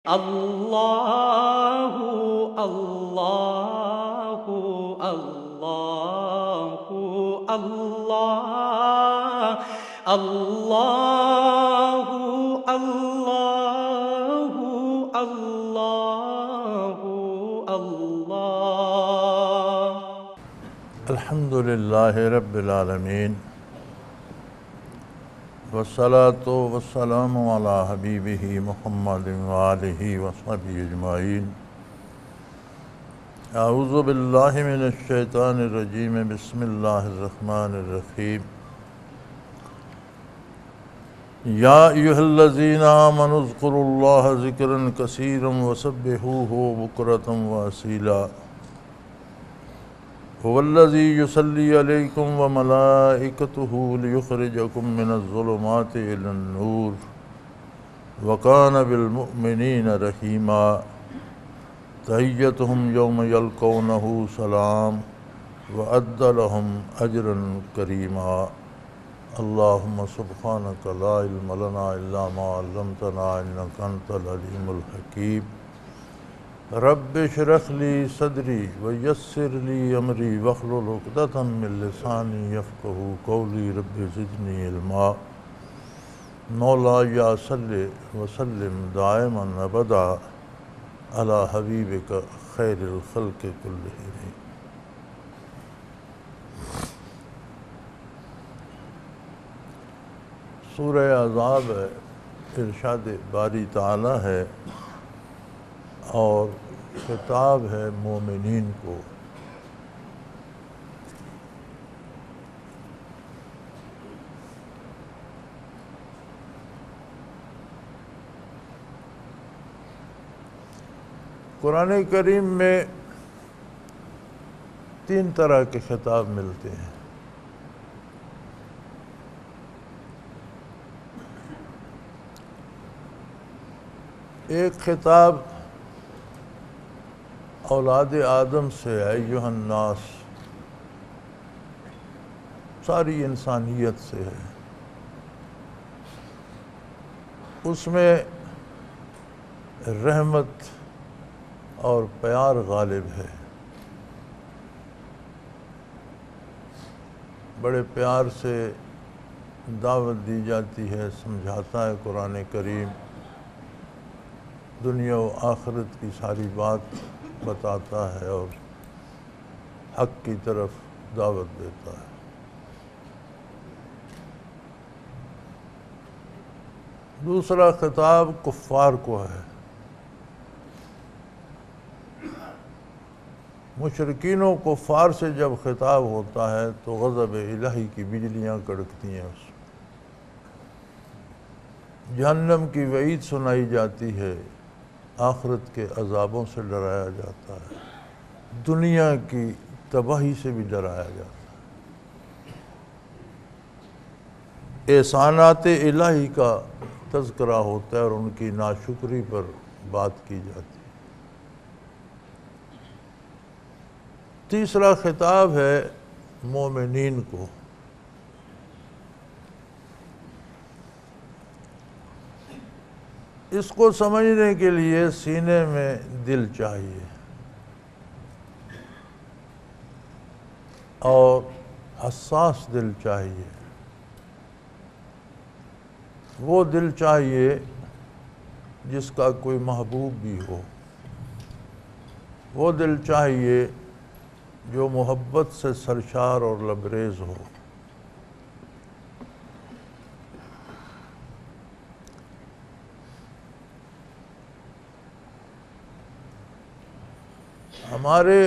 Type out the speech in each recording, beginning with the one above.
اللہ اللہ اللہ اللہ اللہ اللہ اللہ اللہ الحمد للہ رب العالمین والصلاة والسلام علی حبیبہ محمد وآلہ وصحبہ اجمعین اعوذ باللہ من الشیطان الرجیم بسم اللہ الرحمن الرحیم یا ایہا الذین آمنوا اذکروا اللہ ذکرا کثیرا وسبحوہ بکرۃ واصیلا هو الذی یصلی علیکم وملائکتہ لیخرجکم من الظلمات الی النور وکان بالمؤمنین رحیما تحیتہم یوم یلقونہ سلام وأعد لهم اجرا کریما اللہم سبحانک لا علم لنا الا ما علمتنا انک انت العلیم الحکیم رب اشرح لی صدری ویسر لی امری واحلل عقدۃ من لسانی یفقہوا قولی رب زدنی علما مولا یا صلی وسلم دائما ابدا علی حبیبک خیر الخلق کلہم۔ سورہ احزاب ہے، ارشاد باری تعالی ہے اور خطاب ہے مومنین کو۔ قرآن کریم میں تین طرح کے خطاب ملتے ہیں۔ ایک خطاب اولاد آدم سے ایھا الناس، ساری انسانیت سے ہے، اس میں رحمت اور پیار غالب ہے، بڑے پیار سے دعوت دی جاتی ہے، سمجھاتا ہے قرآن کریم، دنیا و آخرت کی ساری بات بتاتا ہے اور حق کی طرف دعوت دیتا ہے۔ دوسرا خطاب کفار کو ہے، مشرکین و کفار سے جب خطاب ہوتا ہے تو غضب الہی کی بجلیاں کڑکتی ہیں، اس جہنم کی وعید سنائی جاتی ہے، آخرت کے عذابوں سے ڈرایا جاتا ہے، دنیا کی تباہی سے بھی ڈرایا جاتا ہے، احسانات الہی کا تذکرہ ہوتا ہے اور ان کی ناشکری پر بات کی جاتی ہے۔ تیسرا خطاب ہے مومنین کو۔ اس کو سمجھنے کے لیے سینے میں دل چاہیے اور حساس دل چاہیے، وہ دل چاہیے جس کا کوئی محبوب بھی ہو، وہ دل چاہیے جو محبت سے سرشار اور لبریز ہو۔ ہمارے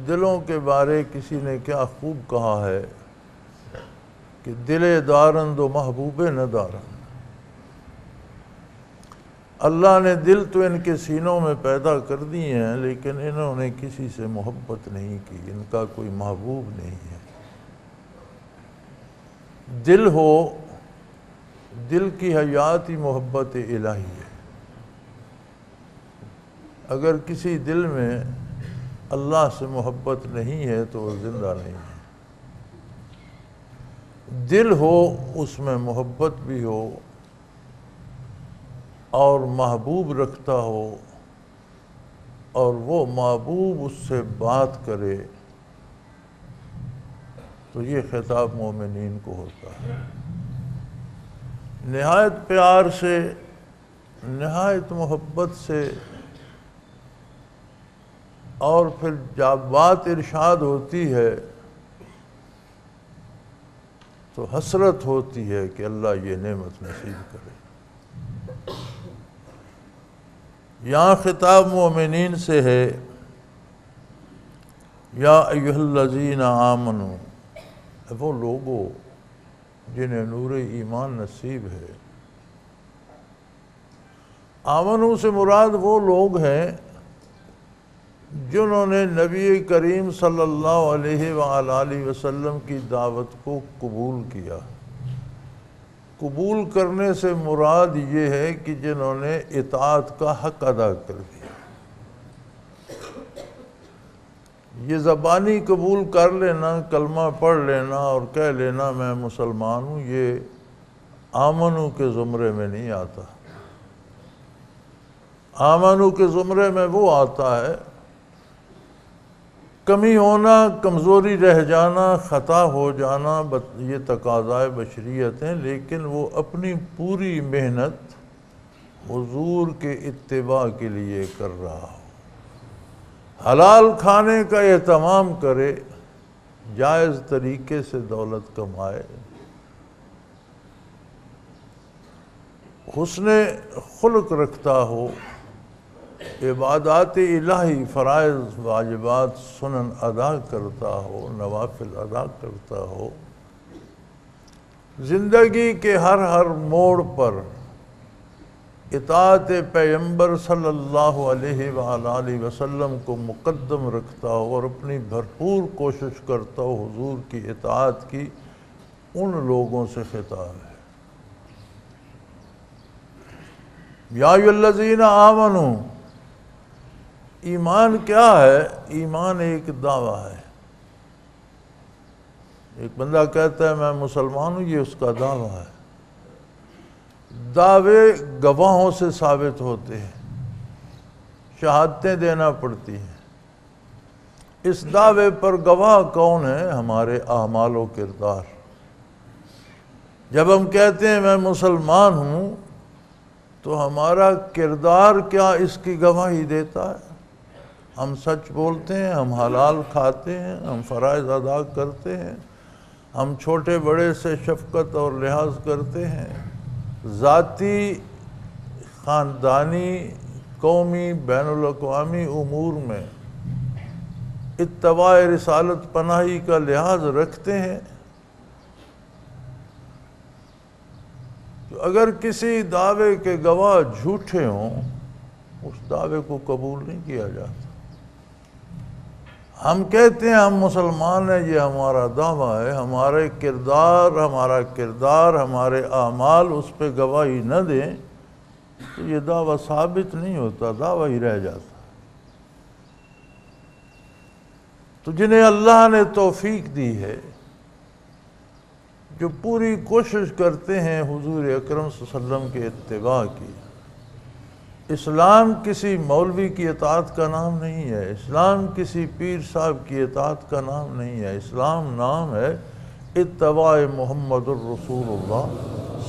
دلوں کے بارے کسی نے کیا خوب کہا ہے کہ دل دارند و محبوب نہ دارند۔ اللہ نے دل تو ان کے سینوں میں پیدا کر دی ہیں، لیکن انہوں نے کسی سے محبت نہیں کی، ان کا کوئی محبوب نہیں ہے۔ دل ہو، دل کی حیات ہی محبت الہی ہے۔ اگر کسی دل میں اللہ سے محبت نہیں ہے تو وہ زندہ نہیں ہے۔ دل ہو، اس میں محبت بھی ہو، اور محبوب رکھتا ہو اور وہ محبوب اس سے بات کرے تو یہ خطاب مومنین کو ہوتا ہے۔ نہایت پیار سے، نہایت محبت سے، اور پھر جب بات ارشاد ہوتی ہے تو حسرت ہوتی ہے کہ اللہ یہ نعمت نصیب کرے۔ یہاں خطاب مومنین سے ہے، یا ایھا الذین آمنو، وہ لوگوں جنہیں نور ایمان نصیب ہے۔ آمنو سے مراد وہ لوگ ہیں جنہوں نے نبی کریم صلی اللہ علیہ وآلہ وسلم کی دعوت کو قبول کیا۔ قبول کرنے سے مراد یہ ہے کہ جنہوں نے اطاعت کا حق ادا کر دیا۔ یہ زبانی قبول کر لینا، کلمہ پڑھ لینا اور کہہ لینا میں مسلمان ہوں، یہ آمنو کے زمرے میں نہیں آتا۔ آمنو کے زمرے میں وہ آتا ہے کمی ہونا، کمزوری رہ جانا، خطا ہو جانا، یہ تقاضائے بشریت ہیں، لیکن وہ اپنی پوری محنت حضور کے اتباع کے لیے کر رہا ہو، حلال کھانے کا اہتمام کرے، جائز طریقے سے دولت کمائے، حسن خلق رکھتا ہو، عبادات الہی، فرائض واجبات سنن ادا کرتا ہو، نوافل ادا کرتا ہو، زندگی کے ہر موڑ پر اطاعت پیغمبر صلی اللہ علیہ وآلہ وسلم کو مقدم رکھتا ہو اور اپنی بھرپور کوشش کرتا ہو حضور کی اطاعت کی، ان لوگوں سے خطاب ہے۔ یا ایھا الذین آمنو، ایمان کیا ہے؟ ایمان ایک دعویٰ ہے۔ ایک بندہ کہتا ہے میں مسلمان ہوں، یہ اس کا دعویٰ ہے۔ دعوے گواہوں سے ثابت ہوتے ہیں، شہادتیں دینا پڑتی ہیں۔ اس دعوے پر گواہ کون ہے؟ ہمارے اعمال و کردار۔ جب ہم کہتے ہیں میں مسلمان ہوں تو ہمارا کردار کیا اس کی گواہی دیتا ہے؟ ہم سچ بولتے ہیں، ہم حلال کھاتے ہیں، ہم فرائض ادا کرتے ہیں، ہم چھوٹے بڑے سے شفقت اور لحاظ کرتے ہیں، ذاتی، خاندانی، قومی، بین الاقوامی امور میں اتباع رسالت پناہی کا لحاظ رکھتے ہیں۔ تو اگر کسی دعوے کے گواہ جھوٹے ہوں، اس دعوے کو قبول نہیں کیا جاتا۔ ہم کہتے ہیں ہم مسلمان ہیں، یہ ہمارا دعویٰ ہے، ہمارا کردار، ہمارے اعمال اس پہ گواہی نہ دیں تو یہ دعویٰ ثابت نہیں ہوتا، دعویٰ ہی رہ جاتا۔ تو جنہیں اللہ نے توفیق دی ہے، جو پوری کوشش کرتے ہیں حضور اکرم صلی اللہ علیہ وسلم کے اتباع کی۔ اسلام کسی مولوی کی اطاعت کا نام نہیں ہے، اسلام کسی پیر صاحب کی اطاعت کا نام نہیں ہے، اسلام نام ہے اتباع محمد الرسول اللہ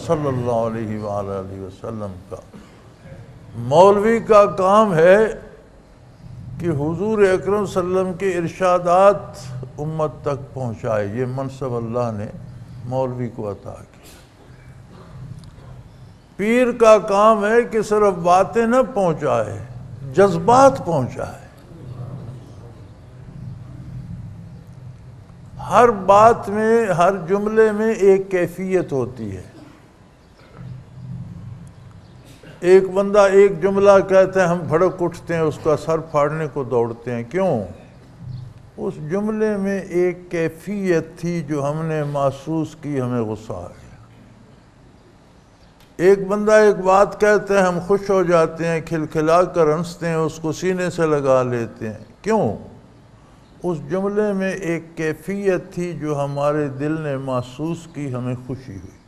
صلی اللہ علیہ وآلہ وسلم کا۔ مولوی کا کام ہے کہ حضور اکرم صلی اللہ علیہ وسلم کے ارشادات امت تک پہنچائے، یہ منصب اللہ نے مولوی کو عطا کیا۔ پیر کا کام ہے کہ صرف باتیں نہ پہنچائے، جذبات پہنچائے۔ ہر بات میں، ہر جملے میں ایک کیفیت ہوتی ہے۔ ایک بندہ ایک جملہ کہتا ہے، ہم بھڑک اٹھتے ہیں، اس کا سر پھاڑنے کو دوڑتے ہیں۔ کیوں؟ اس جملے میں ایک کیفیت تھی جو ہم نے محسوس کی، ہمیں غصہ آ گیا۔ ایک بندہ ایک بات کہتے ہیں، ہم خوش ہو جاتے ہیں، کھلکھلا کر ہنستے ہیں، اس کو سینے سے لگا لیتے ہیں۔ کیوں؟ اس جملے میں ایک کیفیت تھی جو ہمارے دل نے محسوس کی، ہمیں خوشی ہوئی۔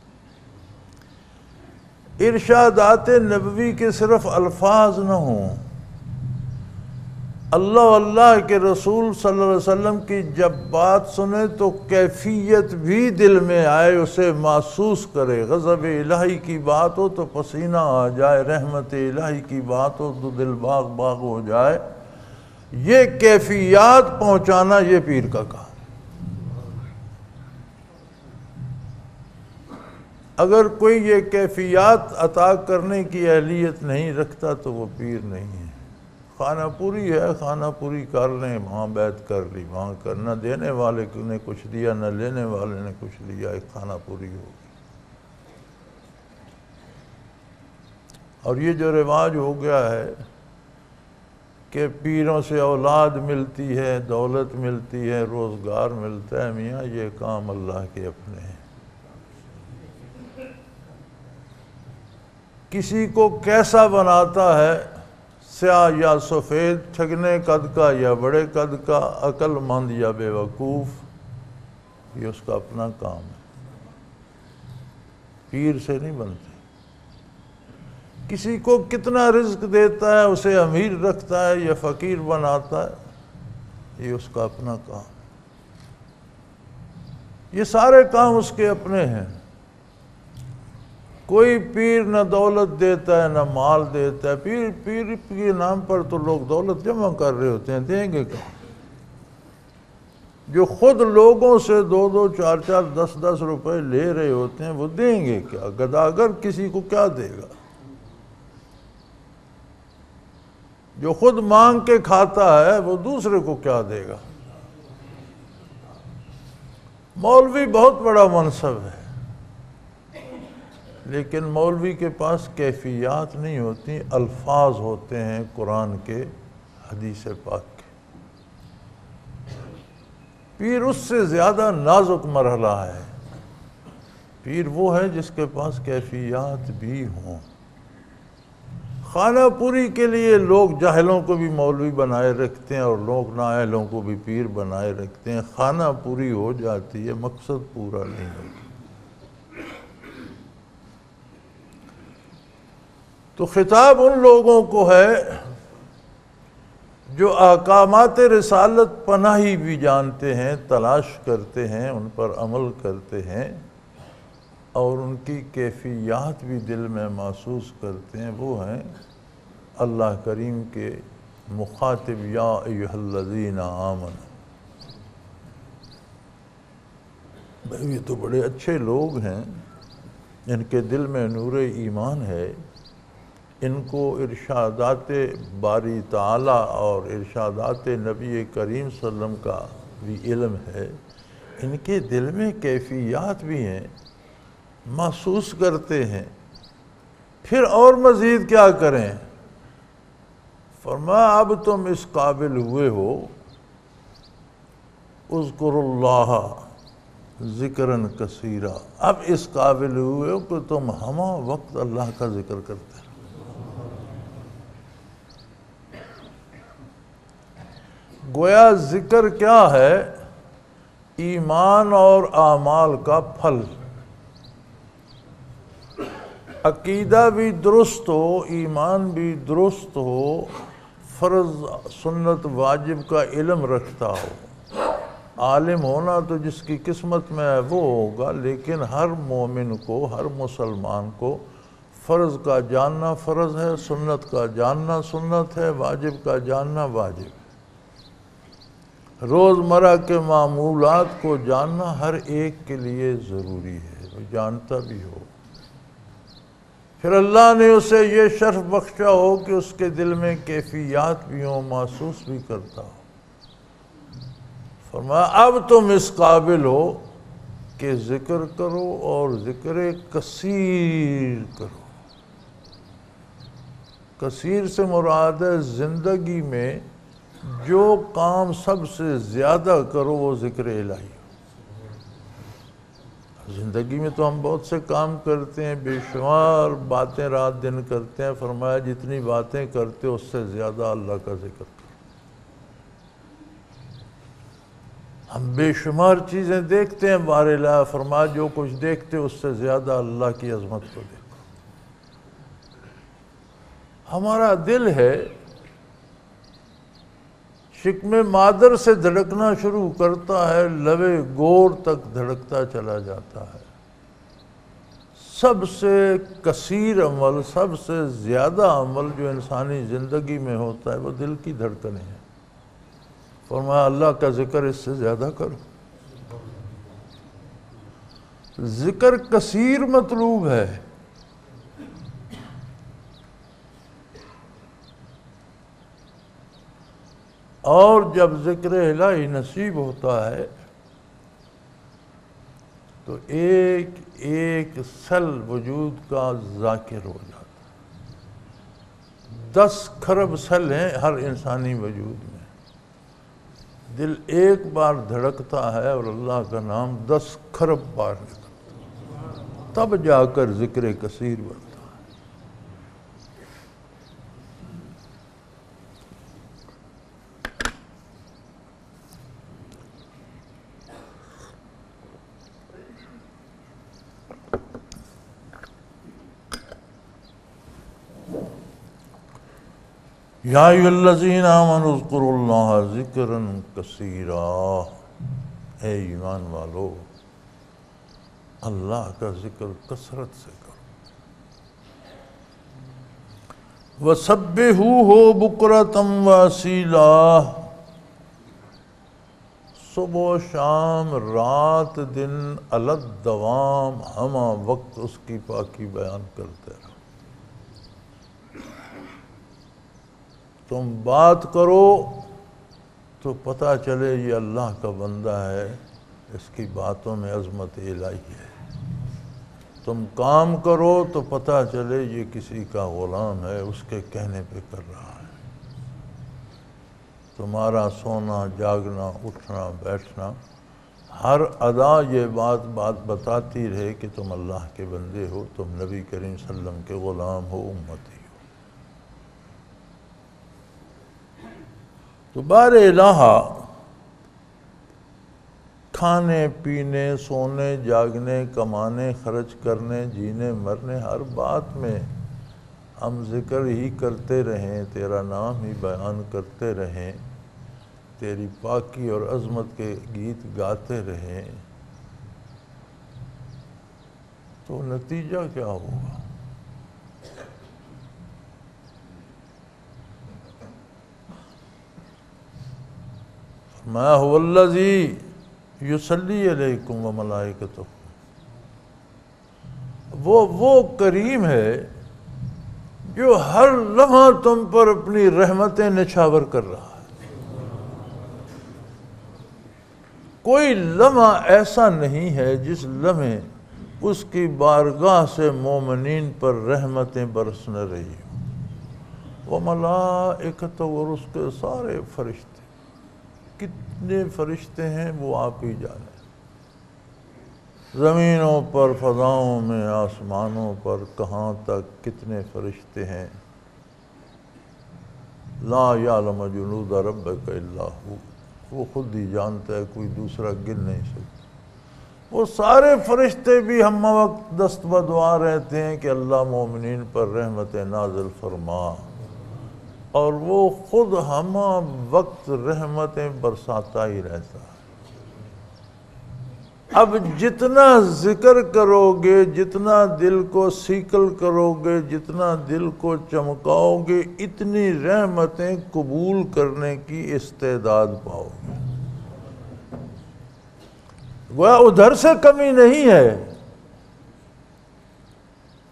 ارشادات نبوی کے صرف الفاظ نہ ہوں، اللہ اللہ کے رسول صلی اللہ علیہ وسلم کی جب بات سنے تو کیفیت بھی دل میں آئے، اسے محسوس کرے۔ غضب الہی کی بات ہو تو پسینہ آ جائے، رحمت الہی کی بات ہو تو دل باغ باغ ہو جائے۔ یہ کیفیات پہنچانا یہ پیر کا کام۔ اگر کوئی یہ کیفیات عطا کرنے کی اہلیت نہیں رکھتا تو وہ پیر نہیں ہے۔ خانہ پوری ہے، خانہ پوری کر لیں، وہاں بیعت کر لی، وہاں کر، نہ دینے والے نے کچھ دیا نہ لینے والے نے کچھ لیا، ایک خانہ پوری ہوگی۔ اور یہ جو رواج ہو گیا ہے کہ پیروں سے اولاد ملتی ہے، دولت ملتی ہے، روزگار ملتا ہے، میاں یہ کام اللہ کے اپنے ہیں۔ کسی کو کیسا بناتا ہے، سیاہ یا سفید، چھگنے قد کا یا بڑے قد کا، عقل مند یا بے وقوف، یہ اس کا اپنا کام ہے، پیر سے نہیں بنتے۔ کسی کو کتنا رزق دیتا ہے، اسے امیر رکھتا ہے یا فقیر بناتا ہے، یہ اس کا اپنا کام۔ یہ سارے کام اس کے اپنے ہیں۔ کوئی پیر نہ دولت دیتا ہے نہ مال دیتا ہے۔ پیر کے نام پر تو لوگ دولت جمع کر رہے ہوتے ہیں، دیں گے کیا؟ جو خود لوگوں سے 2 4 10 روپے لے رہے ہوتے ہیں وہ دیں گے کیا؟ گداگر کسی کو کیا دے گا؟ جو خود مانگ کے کھاتا ہے وہ دوسرے کو کیا دے گا؟ مولوی بہت بڑا منصب ہے، لیکن مولوی کے پاس کیفیات نہیں ہوتی، الفاظ ہوتے ہیں قرآن کے، حدیث پاک کے۔ پیر اس سے زیادہ نازک مرحلہ ہے۔ پیر وہ ہے جس کے پاس کیفیات بھی ہوں۔ خانہ پوری کے لیے لوگ جاہلوں کو بھی مولوی بنائے رکھتے ہیں اور لوگ نااہلوں کو بھی پیر بنائے رکھتے ہیں۔ خانہ پوری ہو جاتی ہے، مقصد پورا نہیں ہوتا۔ تو خطاب ان لوگوں کو ہے جو احکامات رسالت پناہی بھی جانتے ہیں، تلاش کرتے ہیں، ان پر عمل کرتے ہیں اور ان کی کیفیات بھی دل میں محسوس کرتے ہیں۔ وہ ہیں اللہ کریم کے مخاطب، یا ایھا الذین آمنوا۔ یہ تو بڑے اچھے لوگ ہیں، ان کے دل میں نور ایمان ہے، ان کو ارشادات باری تعالیٰ اور ارشادات نبی کریم صلی اللہ علیہ وسلم کا بھی علم ہے، ان کے دل میں کیفیات بھی ہیں، محسوس کرتے ہیں۔ پھر اور مزید کیا کریں؟ فرمایا اب تم اس قابل ہوئے ہو، اذکروا اللہ ذکراً کثیرا، اب اس قابل ہوئے ہو کہ تم ہمہ وقت اللہ کا ذکر کرتے ہیں۔ گویا ذکر کیا ہے؟ ایمان اور اعمال کا پھل۔ عقیدہ بھی درست ہو، ایمان بھی درست ہو، فرض سنت واجب کا علم رکھتا ہو۔ عالم ہونا تو جس کی قسمت میں ہے وہ ہوگا، لیکن ہر مومن کو، ہر مسلمان کو فرض کا جاننا فرض ہے، سنت کا جاننا سنت ہے، واجب کا جاننا واجب ہے۔ روزمرہ کے معمولات کو جاننا ہر ایک کے لیے ضروری ہے، وہ جانتا بھی ہو۔ پھر اللہ نے اسے یہ شرف بخشا ہو کہ اس کے دل میں کیفیات بھی ہوں، محسوس بھی کرتا ہو۔ فرمایا اب تم اس قابل ہو کہ ذکر کرو اور ذکر کثیر کرو۔ کثیر سے مراد ہے زندگی میں جو کام سب سے زیادہ کرو وہ ذکر الہی ہو۔ زندگی میں تو ہم بہت سے کام کرتے ہیں، بے شمار باتیں رات دن کرتے ہیں، فرمایا جتنی باتیں کرتے اس سے زیادہ اللہ کا ذکر کرو۔ ہم بے شمار چیزیں دیکھتے ہیں بار الہ، فرمایا جو کچھ دیکھتے اس سے زیادہ اللہ کی عظمت کو دیکھو۔ ہمارا دل ہے شکم مادر سے دھڑکنا شروع کرتا ہے، لبے گور تک دھڑکتا چلا جاتا ہے۔ سب سے کثیر عمل، سب سے زیادہ عمل جو انسانی زندگی میں ہوتا ہے وہ دل کی دھڑکنیں ہیں۔ فرمایا اللہ کا ذکر اس سے زیادہ کرو۔ ذکر کثیر مطلوب ہے۔ اور جب ذکر الہی نصیب ہوتا ہے تو ایک ایک سیل وجود کا ذاکر ہو جاتا ہے۔ 10 کھرب سیل ہیں ہر انسانی وجود میں۔ دل ایک بار دھڑکتا ہے اور اللہ کا نام 10 کھرب بار نکلتا ہے، تب جا کر ذکر کثیر بنتا ہے۔ یا ایھا الذین آمنوا اذکروا اللہ ذکرا کثیرا، اے ایمان والو اللہ کا ذکر کثرت سے کرو۔ وَسَبِّحُوهُ بُکْرَةً وَأَصِیلًا، صبح و شام رات دن علی الدوام ہمہ وقت اس کی پاکی بیان کرتے رہو۔ تم بات کرو تو پتہ چلے یہ اللہ کا بندہ ہے، اس کی باتوں میں عظمت الہی ہے۔ تم کام کرو تو پتہ چلے یہ کسی کا غلام ہے، اس کے کہنے پہ کر رہا ہے۔ تمہارا سونا جاگنا اٹھنا بیٹھنا ہر ادا یہ بات بتاتی رہے کہ تم اللہ کے بندے ہو، تم نبی کریم صلی اللہ علیہ وسلم کے غلام ہو، امتی ہو۔ تو بار الہ کھانے پینے سونے جاگنے کمانے خرچ کرنے جینے مرنے ہر بات میں ہم ذکر ہی کرتے رہیں، تیرا نام ہی بیان کرتے رہیں، تیری پاکی اور عظمت کے گیت گاتے رہیں، تو نتیجہ کیا ہوگا؟ ما هو الذی یصلی علیکم وملائکتہ، وہ کریم ہے جو ہر لمحہ تم پر اپنی رحمتیں نچھاور کر رہا ہے۔ کوئی لمحہ ایسا نہیں ہے جس لمحے اس کی بارگاہ سے مومنین پر رحمتیں برس نہ رہی ہوں۔ وملائکتہ، اور اس کے سارے فرشتے، کتنے فرشتے ہیں وہ آپ ہی جانیں، زمینوں پر فضاؤں میں آسمانوں پر کہاں تک کتنے فرشتے ہیں۔ لا یعلم جنود ربک الا ہو، وہ خود ہی جانتا ہے، کوئی دوسرا گن نہیں سکتا۔ وہ سارے فرشتے بھی ہم وقت دست بدعا رہتے ہیں کہ اللہ مومنین پر رحمت نازل فرما، اور وہ خود ہم وقت رحمتیں برساتا ہی رہتا ہے۔ اب جتنا ذکر کرو گے، جتنا دل کو سیکل کرو گے، جتنا دل کو چمکاؤ گے، اتنی رحمتیں قبول کرنے کی استعداد پاؤ گے۔ گویا ادھر سے کمی نہیں ہے،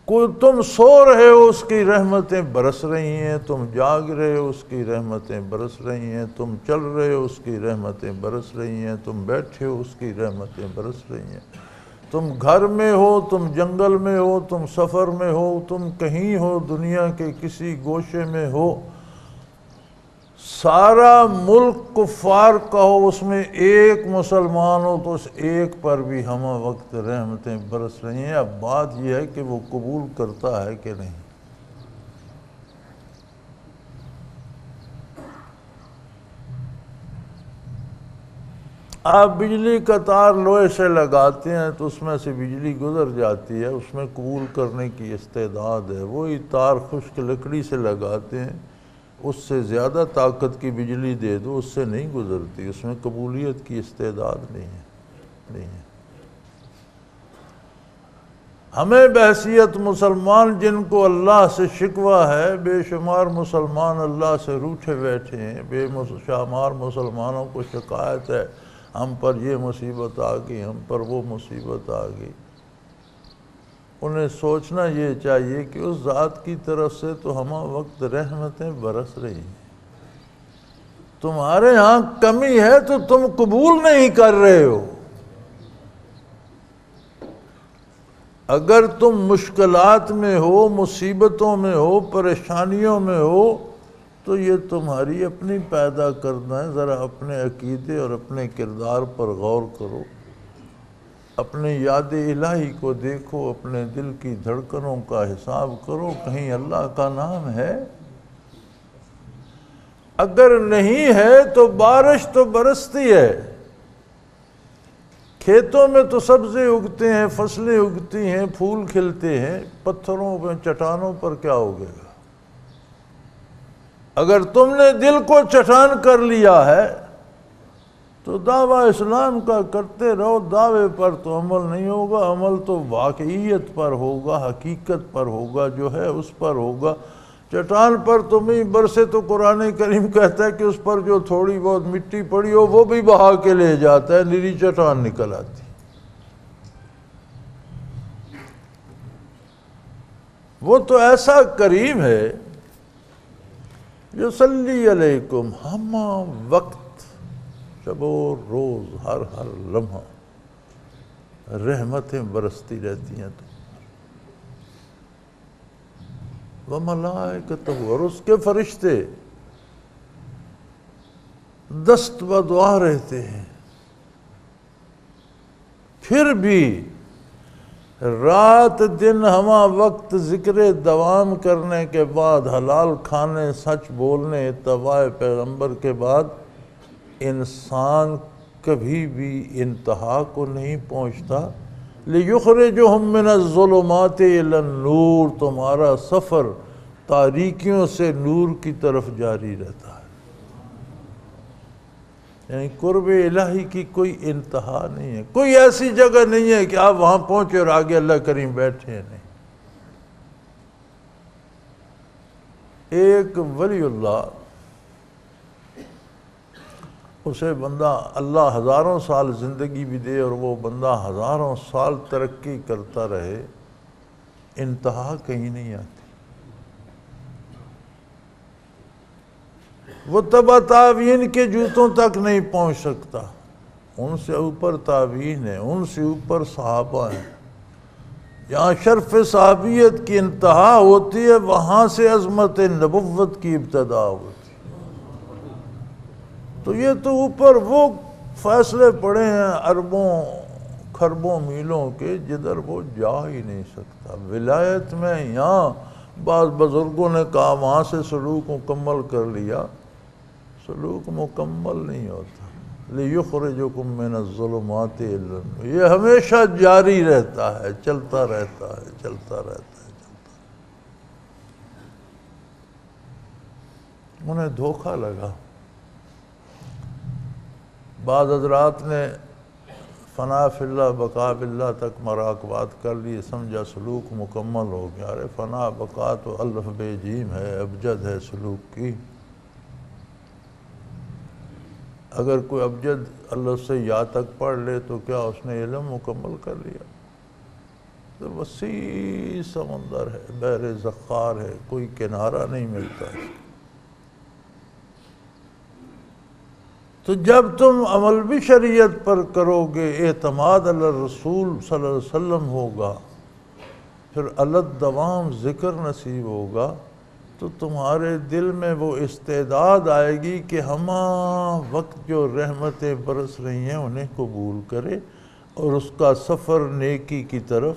کوئی تم سو رہے ہو اس کی رحمتیں برس رہی ہیں، تم جاگ رہے ہو اس کی رحمتیں برس رہی ہیں، تم چل رہے ہو اس کی رحمتیں برس رہی ہیں، تم بیٹھے ہو اس کی رحمتیں برس رہی ہیں، تم گھر میں ہو، تم جنگل میں ہو، تم سفر میں ہو، تم کہیں ہو دنیا کے کسی گوشے میں ہو، سارا ملک کفار کا ہو، اس میں ایک مسلمان ہو تو اس ایک پر بھی ہم وقت رحمتیں برس رہی ہیں۔ اب بات یہ ہے کہ وہ قبول کرتا ہے کہ نہیں۔ آپ بجلی کا تار لوہے سے لگاتے ہیں تو اس میں سے بجلی گزر جاتی ہے، اس میں قبول کرنے کی استعداد ہے۔ وہی تار خشک لکڑی سے لگاتے ہیں، اس سے زیادہ طاقت کی بجلی دے دو اس سے نہیں گزرتی، اس میں قبولیت کی استعداد نہیں ہے۔ ہمیں بحیثیت مسلمان جن کو اللہ سے شکوہ ہے، بے شمار مسلمان اللہ سے روٹھے بیٹھے ہیں، بے شمار مسلمانوں کو شکایت ہے ہم پر یہ مصیبت آ گئی، ہم پر وہ مصیبت آ گئی۔ انہیں سوچنا یہ چاہیے کہ اس ذات کی طرف سے تو ہمہ وقت رحمتیں برس رہی ہیں، تمہارے ہاں کمی ہے تو تم قبول نہیں کر رہے ہو۔ اگر تم مشکلات میں ہو، مصیبتوں میں ہو، پریشانیوں میں ہو تو یہ تمہاری اپنی پیدا کرنا ہے۔ ذرا اپنے عقیدے اور اپنے کردار پر غور کرو، اپنے یاد الہی کو دیکھو، اپنے دل کی دھڑکنوں کا حساب کرو، کہیں اللہ کا نام ہے؟ اگر نہیں ہے تو بارش تو برستی ہے، کھیتوں میں تو سبزے اگتے ہیں، فصلیں اگتی ہیں، پھول کھلتے ہیں، پتھروں میں چٹانوں پر کیا اگے گا؟ اگر تم نے دل کو چٹان کر لیا ہے تو دعویٰ اسلام کا کرتے رہو، دعوے پر تو عمل نہیں ہوگا، عمل تو واقعیت پر ہوگا، حقیقت پر ہوگا، جو ہے اس پر ہوگا۔ چٹان پر تمہیں برسے تو قرآن کریم کہتا ہے کہ اس پر جو تھوڑی بہت مٹی پڑی ہو وہ بھی بہا کے لے جاتا ہے، نری چٹان نکل آتی۔ وہ تو ایسا کریم ہے جو صلی علیکم ہمہ وقت، شب و روز، ہر لمحہ رحمتیں برستی رہتی ہیں۔ وَمَلَائِكَتُهُ، اور اس کے فرشتے دست بدعا رہتے ہیں۔ پھر بھی رات دن ہمہ وقت ذکر دوام کرنے کے بعد، حلال کھانے، سچ بولنے، اتباع پیغمبر کے بعد انسان کبھی بھی انتہا کو نہیں پہنچتا۔ لِيُخْرِجُهُم مِّنَ الظُّلُمَاتِ إِلَى النُّورِ، تمہارا سفر تاریکیوں سے نور کی طرف جاری رہتا ہے۔ یعنی قرب الہی کی کوئی انتہا نہیں ہے، کوئی ایسی جگہ نہیں ہے کہ آپ وہاں پہنچے اور آگے اللہ کریم بیٹھے ہیں، نہیں۔ ایک ولی اللہ، اسے بندہ اللہ ہزاروں سال زندگی بھی دے اور وہ بندہ ہزاروں سال ترقی کرتا رہے، انتہا کہیں نہیں آتی۔ وہ تبع تابعین کے جوتوں تک نہیں پہنچ سکتا، ان سے اوپر تابعین ہیں، ان سے اوپر صحابہ ہیں۔ جہاں شرف صحابیت کی انتہا ہوتی ہے وہاں سے عظمت نبوت کی ابتدا ہوتی ہے۔ تو یہ تو اوپر وہ فیصلے پڑے ہیں اربوں خربوں میلوں کے، جدھر وہ جا ہی نہیں سکتا۔ ولایت میں یہاں بعض بزرگوں نے کہا وہاں سے سلوک مکمل کر لیا، سلوک مکمل نہیں ہوتا۔ لِيُخْرِجُكُم مِّنَ الظُّلُمَاتِ إِلَى النُّورِ، یہ ہمیشہ جاری رہتا ہے، چلتا رہتا ہے، چلتا رہتا ہے، انہیں دھوکہ لگا۔ بعض حضرات نے فنا فی اللہ بقا باللہ تک مراقبات کر لی، سمجھا سلوک مکمل ہو گیا۔ ارے فنا بقا تو الف بے جیم ہے، ابجد ہے سلوک کی۔ اگر کوئی ابجد اللہ سے یا تک پڑھ لے تو کیا اس نے علم مکمل کر لیا؟ تو وسیع سمندر ہے، بحر زخار ہے، کوئی کنارہ نہیں ملتا ہے۔ تو جب تم عمل بھی شریعت پر کرو گے، اعتماد علی الرسول صلی اللہ علیہ وسلم ہوگا، پھر الدوام ذکر نصیب ہوگا، تو تمہارے دل میں وہ استعداد آئے گی کہ ہمہ وقت جو رحمتیں برس رہی ہیں انہیں قبول کرے اور اس کا سفر نیکی کی طرف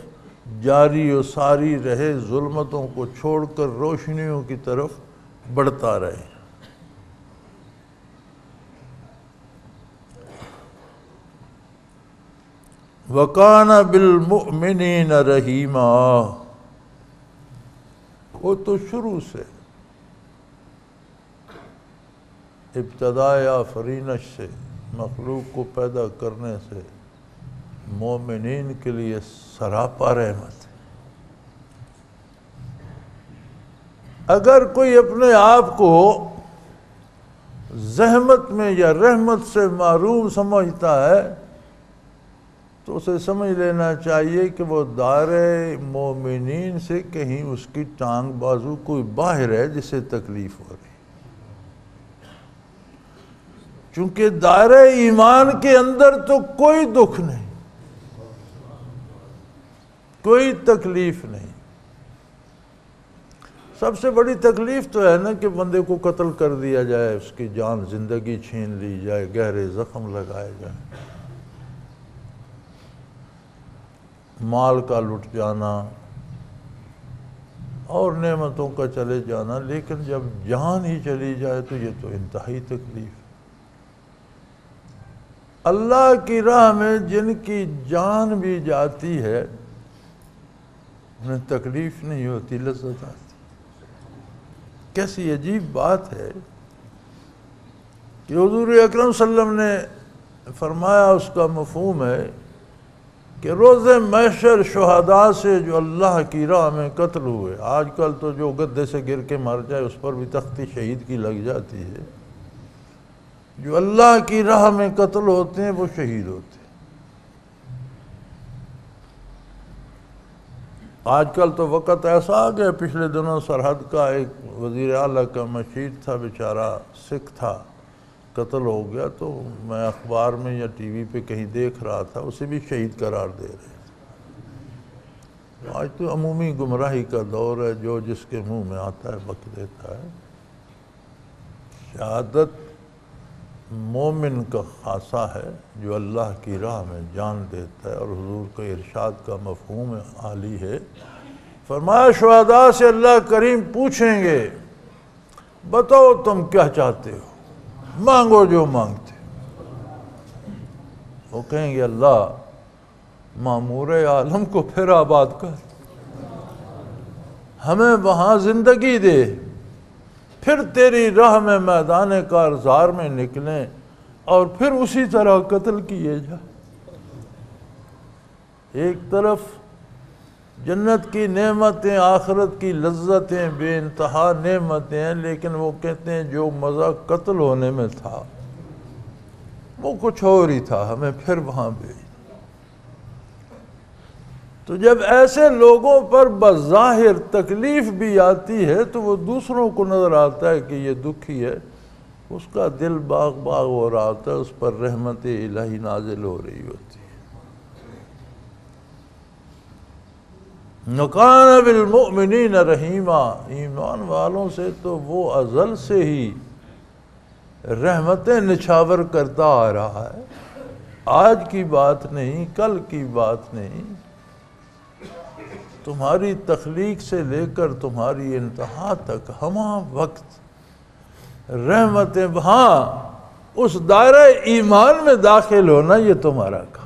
جاری و ساری رہے، ظلمتوں کو چھوڑ کر روشنیوں کی طرف بڑھتا رہے۔ وَكَانَ بِالْمُؤْمِنِينَ رَحِيمًا، وہ تو شروع سے ابتدائے آفرینش سے، مخلوق کو پیدا کرنے سے مومنین کے لیے سراپا رحمت ہے۔ اگر کوئی اپنے آپ کو زحمت میں یا رحمت سے محروم سمجھتا ہے تو اسے سمجھ لینا چاہیے کہ وہ دائرہ مومنین سے کہیں اس کی ٹانگ بازو کوئی باہر ہے جسے تکلیف ہو رہی، چونکہ دائرہ ایمان کے اندر تو کوئی دکھ نہیں، کوئی تکلیف نہیں۔ سب سے بڑی تکلیف تو ہے نا کہ بندے کو قتل کر دیا جائے، اس کی جان زندگی چھین لی جائے، گہرے زخم لگائے جائیں، مال کا لٹ جانا اور نعمتوں کا چلے جانا، لیکن جب جان ہی چلی جائے تو یہ تو انتہائی تکلیف ہے۔ اللہ کی راہ میں جن کی جان بھی جاتی ہے انہیں تکلیف نہیں ہوتی، لذت آتی۔ کیسی عجیب بات ہے کہ حضور اکرم صلی اللہ علیہ وسلم نے فرمایا، اس کا مفہوم ہے کہ روز محشر شہداء سے جو اللہ کی راہ میں قتل ہوئے، آج کل تو جو گدے سے گر کے مر جائے اس پر بھی تختی شہید کی لگ جاتی ہے، جو اللہ کی راہ میں قتل ہوتے ہیں وہ شہید ہوتے ہیں۔ آج کل تو وقت ایسا آ گیا، پچھلے دنوں سرحد کا ایک وزیر اعلیٰ کا مشیر تھا، بیچارہ سکھ تھا، قتل ہو گیا، تو میں اخبار میں یا ٹی وی پہ کہیں دیکھ رہا تھا، اسے بھی شہید قرار دے رہے تھے۔ آج تو عمومی گمراہی کا دور ہے، جو جس کے منہ میں آتا ہے بک دیتا ہے۔ شہادت مومن کا خاصہ ہے جو اللہ کی راہ میں جان دیتا ہے، اور حضور کا ارشاد کا مفہوم عالی ہے۔ فرمایا شہداء سے اللہ کریم پوچھیں گے، بتاؤ تم کیا چاہتے ہو، مانگو جو مانگتے ہو۔ وہ کہیں گے اللہ معمور عالم کو پھر آباد کر، ہمیں وہاں زندگی دے، پھر تیری راہ میں میدان کارزار میں نکلیں اور پھر اسی طرح قتل کیے جائیں۔ ایک طرف جنت کی نعمتیں، آخرت کی لذتیں، بے انتہا نعمتیں ہیں، لیکن وہ کہتے ہیں جو مزہ قتل ہونے میں تھا وہ کچھ اور ہی تھا، ہمیں پھر وہاں بھیج۔ تو جب ایسے لوگوں پر بظاہر تکلیف بھی آتی ہے تو وہ دوسروں کو نظر آتا ہے کہ یہ دکھی ہے، اس کا دل باغ باغ ہو رہا ہوتا ہے، اس پر رحمت الہی نازل ہو رہی ہوتی ہے۔ وَكَانَ بِالْمُؤْمِنِينَ رَحِيمًا، ایمان والوں سے تو وہ ازل سے ہی رحمتیں نچھاور کرتا آ رہا ہے، آج کی بات نہیں، کل کی بات نہیں، تمہاری تخلیق سے لے کر تمہاری انتہا تک ہمہ وقت رحمتیں۔ ہاں، اس دائرہ ایمان میں داخل ہونا یہ تمہارا کام۔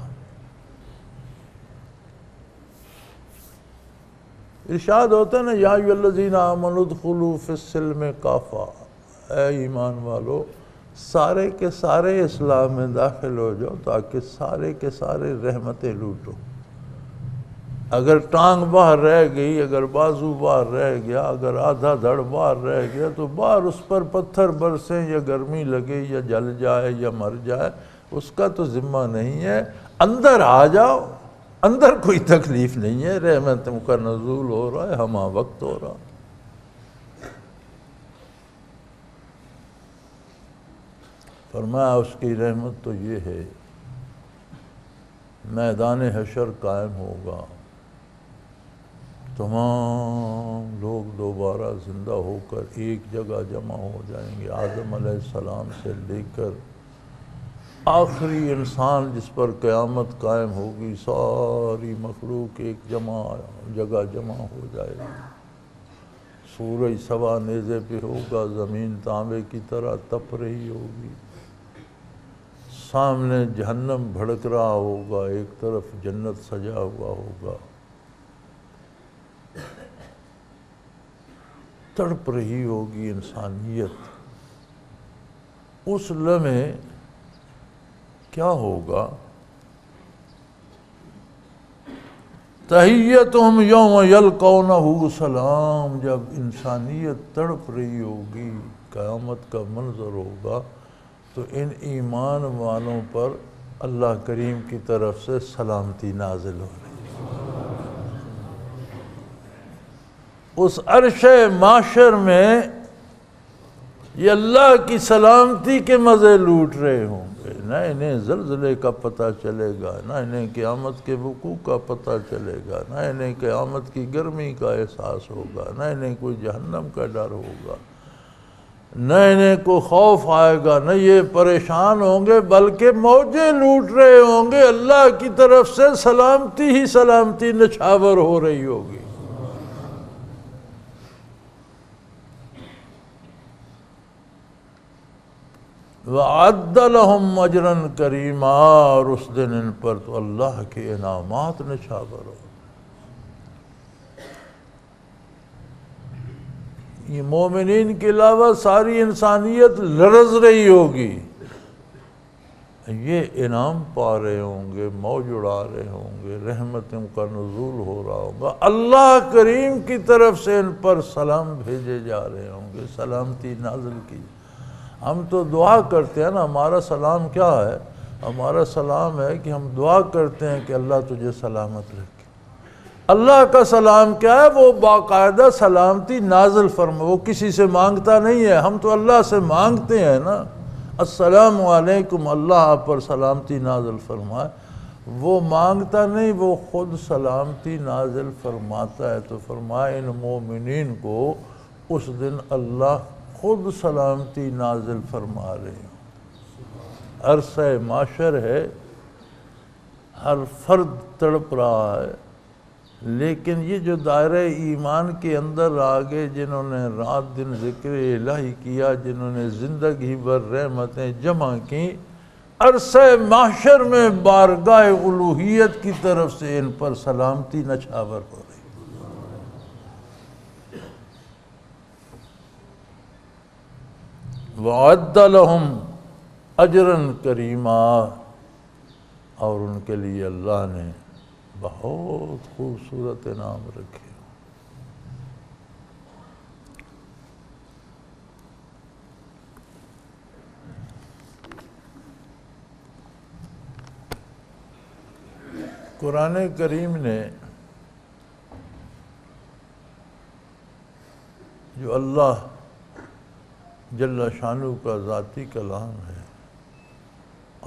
ارشاد ہوتا ہے نا، یا ایھا الذین آمنوا ادخلوا فی السلم کافہ، اے ایمان والو سارے کے سارے اسلام میں داخل ہو جاؤ تاکہ سارے کے سارے رحمتیں لوٹو۔ اگر ٹانگ باہر رہ گئی، اگر بازو باہر رہ گیا، اگر آدھا دھڑ باہر رہ گیا تو باہر اس پر پتھر برسیں یا گرمی لگے یا جل جائے یا مر جائے، اس کا تو ذمہ نہیں ہے۔ اندر آ جاؤ، اندر کوئی تکلیف نہیں ہے، رحمتوں کا نزول ہو رہا ہے، ہمہ وقت ہو رہا۔ فرمایا اس کی رحمت تو یہ ہے، میدان حشر قائم ہوگا، تمام لوگ دوبارہ زندہ ہو کر ایک جگہ جمع ہو جائیں گے، آدم علیہ السلام سے لے کر آخری انسان جس پر قیامت قائم ہوگی، ساری مخلوق ایک جگہ جمع ہو جائے گی۔ سورج سوا نیزے پہ ہوگا، زمین تانبے کی طرح تپ رہی ہوگی، سامنے جہنم بھڑک رہا ہوگا، ایک طرف جنت سجا ہوا ہوگا، تڑپ رہی ہوگی انسانیت۔ اس لمحے کیا ہوگا؟ تحیتہم یوم یلقونہ سلام، جب انسانیت تڑپ رہی ہوگی، قیامت کا منظر ہوگا، تو ان ایمان والوں پر اللہ کریم کی طرف سے سلامتی نازل ہو رہی ہے۔ اس عرش معاشر میں یہ اللہ کی سلامتی کے مزے لوٹ رہے ہوں گے، نہ انہیں زلزلے کا پتہ چلے گا، نہ انہیں قیامت کے وقوع کا پتہ چلے گا، نہ انہیں قیامت کی گرمی کا احساس ہوگا، نہ انہیں کوئی جہنم کا ڈر ہوگا، نہ انہیں کوئی خوف آئے گا، نہ یہ پریشان ہوں گے، بلکہ موجیں لوٹ رہے ہوں گے، اللہ کی طرف سے سلامتی ہی سلامتی نچھاور ہو رہی ہوگی۔ وَأَعَدَّ لَهُمْ أَجْرًا كَرِيمًا، اور اس دن ان پر تو اللہ کے انعامات نچھاور ہو۔ یہ مومنین کے علاوہ ساری انسانیت لرز رہی ہوگی، یہ انعام پا رہے ہوں گے، موج اڑا رہے ہوں گے، رحمتوں کا نزول ہو رہا ہوگا، اللہ کریم کی طرف سے ان پر سلام بھیجے جا رہے ہوں گے، سلامتی نازل کی۔ ہم تو دعا کرتے ہیں نا، ہمارا سلام کیا ہے؟ ہمارا سلام ہے کہ ہم دعا کرتے ہیں کہ اللہ تجھے سلامت رکھے۔ اللہ کا سلام کیا ہے؟ وہ باقاعدہ سلامتی نازل فرما، وہ کسی سے مانگتا نہیں ہے، ہم تو اللہ سے مانگتے ہیں نا، السلام علیکم، اللہ آپ پر سلامتی نازل فرمائے۔ وہ مانگتا نہیں، وہ خود سلامتی نازل فرماتا ہے۔ تو فرمائے ان مومنین کو اس دن اللہ خود سلامتی نازل فرما رہے ہیں۔ عرصہ معاشر ہے، ہر فرد تڑپ رہا ہے، لیکن یہ جو دائرہ ایمان کے اندر آگے جنہوں نے رات دن ذکر الہی کیا، جنہوں نے زندگی بھر رحمتیں جمع کی، عرصہ محشر میں بارگاہ الوہیت کی طرف سے ان پر سلامتی نچھاور ہو رہی۔ وَعَدَّ لَهُمْ أَجْرًا كَرِيمًا، اور ان کے لیے اللہ نے بہت خوبصورت انعام رکھے۔ قرآن کریم نے جو اللہ جل شانہ کا ذاتی کلام ہے،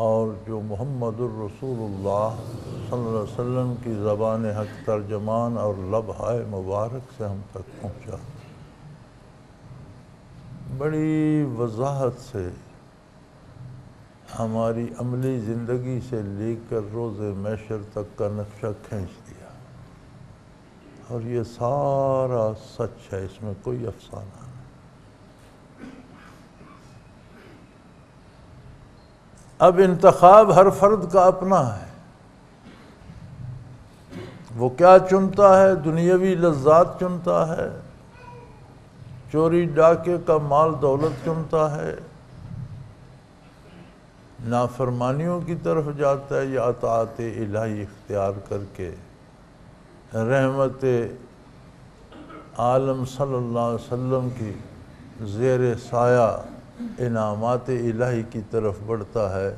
اور جو محمد الرسول اللہ صلی اللہ علیہ وسلم کی زبان حق ترجمان اور لبھائے مبارک سے ہم تک پہنچا، بڑی وضاحت سے ہماری عملی زندگی سے لے کر روز محشر تک کا نقشہ کھینچ دیا، اور یہ سارا سچ ہے، اس میں کوئی افسانہ نہیں۔ اب انتخاب ہر فرد کا اپنا ہے، وہ کیا چنتا ہے؟ دنیاوی لذات چنتا ہے، چوری ڈاکے کا مال دولت چنتا ہے، نافرمانیوں کی طرف جاتا ہے، یا اطاعت الہی اختیار کر کے رحمت عالم صلی اللہ علیہ وسلم کی زیر سایہ انعامات الہی کی طرف بڑھتا ہے۔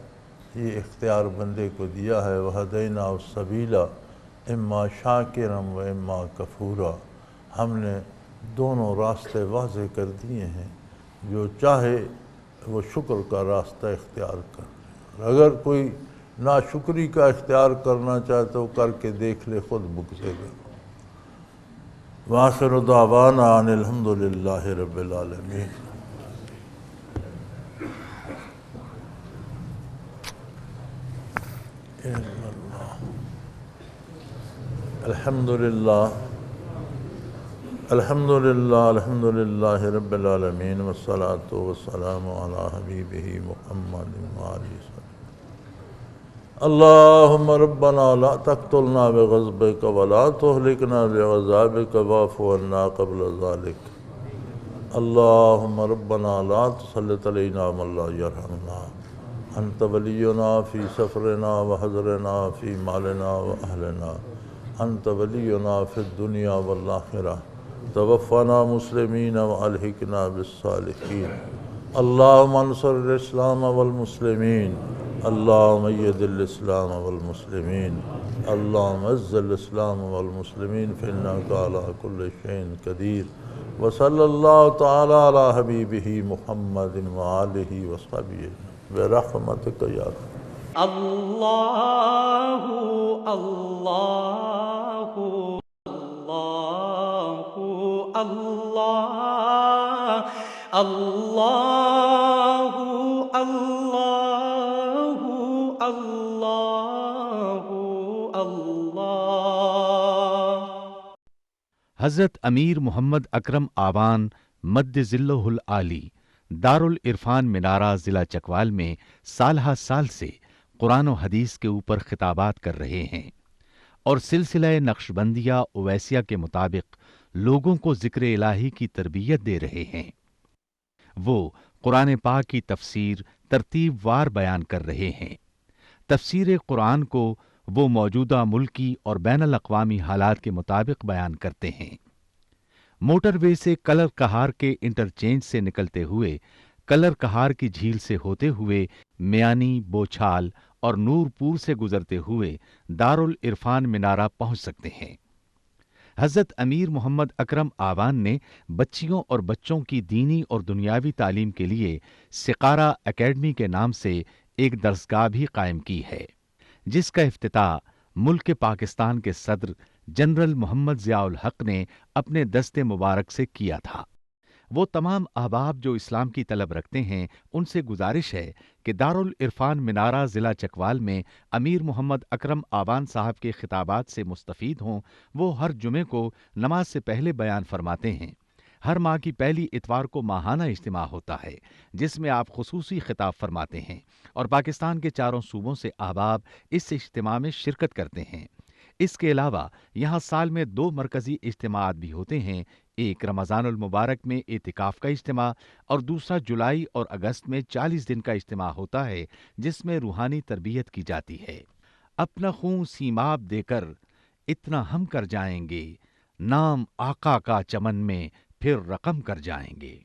یہ اختیار بندے کو دیا ہے، وَهَدَيْنَاهُ السَّبِيلَ اِمَّا شَاكِرًا وَإِمَّا كَفُورًا، ہم نے دونوں راستے واضح کر دیے ہیں، جو چاہے وہ شکر کا راستہ اختیار کر، اگر کوئی ناشکری کا اختیار کرنا چاہے تو کر کے دیکھ لے، خود بگزے گا۔ وَآخِرُ دَعْوَانَا أَنِ الْحَمْدُ لِلَّهِ رَبِّ الْعَالَمِينَ۔ الحمدللہ الحمدللہ رب العالمین، والصلاة والسلام علی حبیبہ محمد وآلہ وسلم۔ اللهم ربنا لا تقتلنا بغضبك ولا تهلكنا بعذابك واعف عنا قبل ذلك اللهم ربنا لا تسلط علينا من لا يرحمنا أنت ولينا في سفرنا وحضرنا في مالنا وأهلنا أنت ولينا في الدنيا والآخرة توفنا مسلمين وألحقنا بالصالحين اللهم انصر الإسلام والمسلمين اللهم أيد الإسلام والمسلمين اللهم اعز الإسلام والمسلمين فإنك على كل شيء قدير وصلى الله تعالى على حبيبه محمد وآله وصحبه برحمتك يا رب الله الله الله الله الله الله الله حضرت امیر محمد اکرم آوان مد ذلہ العالی دارالعرفان منارہ ضلع چکوال میں سالہ سال سے قرآن و حدیث کے اوپر خطابات کر رہے ہیں اور سلسلہ نقشبندیہ اویسیہ کے مطابق لوگوں کو ذکر الہی کی تربیت دے رہے ہیں۔ وہ قرآن پاک کی تفسیر ترتیب وار بیان کر رہے ہیں۔ تفسیر قرآن کو وہ موجودہ ملکی اور بین الاقوامی حالات کے مطابق بیان کرتے ہیں۔ موٹر وے سے کلر کہار کے انٹرچینج سے نکلتے ہوئے کلر کہار کی جھیل سے ہوتے ہوئے میانی، بوچھال اور نور پور سے گزرتے ہوئے دارالعرفان منارہ پہنچ سکتے ہیں۔ حضرت امیر محمد اکرم آوان نے بچیوں اور بچوں کی دینی اور دنیاوی تعلیم کے لیے سقارہ اکیڈمی کے نام سے ایک درسگاہ بھی قائم کی ہے، جس کا افتتاح ملک پاکستان کے صدر جنرل محمد ضیاء الحق نے اپنے دست مبارک سے کیا تھا۔ وہ تمام احباب جو اسلام کی طلب رکھتے ہیں ان سے گزارش ہے کہ دارالعرفان منارہ ضلع چکوال میں امیر محمد اکرم آوان صاحب کے خطابات سے مستفید ہوں۔ وہ ہر جمعے کو نماز سے پہلے بیان فرماتے ہیں۔ ہر ماہ کی پہلی اتوار کو ماہانہ اجتماع ہوتا ہے جس میں آپ خصوصی خطاب فرماتے ہیں اور پاکستان کے چاروں صوبوں سے احباب اس اجتماع میں شرکت کرتے ہیں۔ اس کے علاوہ یہاں سال میں 2 مرکزی اجتماعات بھی ہوتے ہیں، ایک رمضان المبارک میں اعتکاف کا اجتماع اور دوسرا جولائی اور اگست میں 40 دن کا اجتماع ہوتا ہے جس میں روحانی تربیت کی جاتی ہے۔ اپنا خون سیماب دے کر اتنا ہم کر جائیں گے، نام آقا کا چمن میں پھر رقم کر جائیں گے۔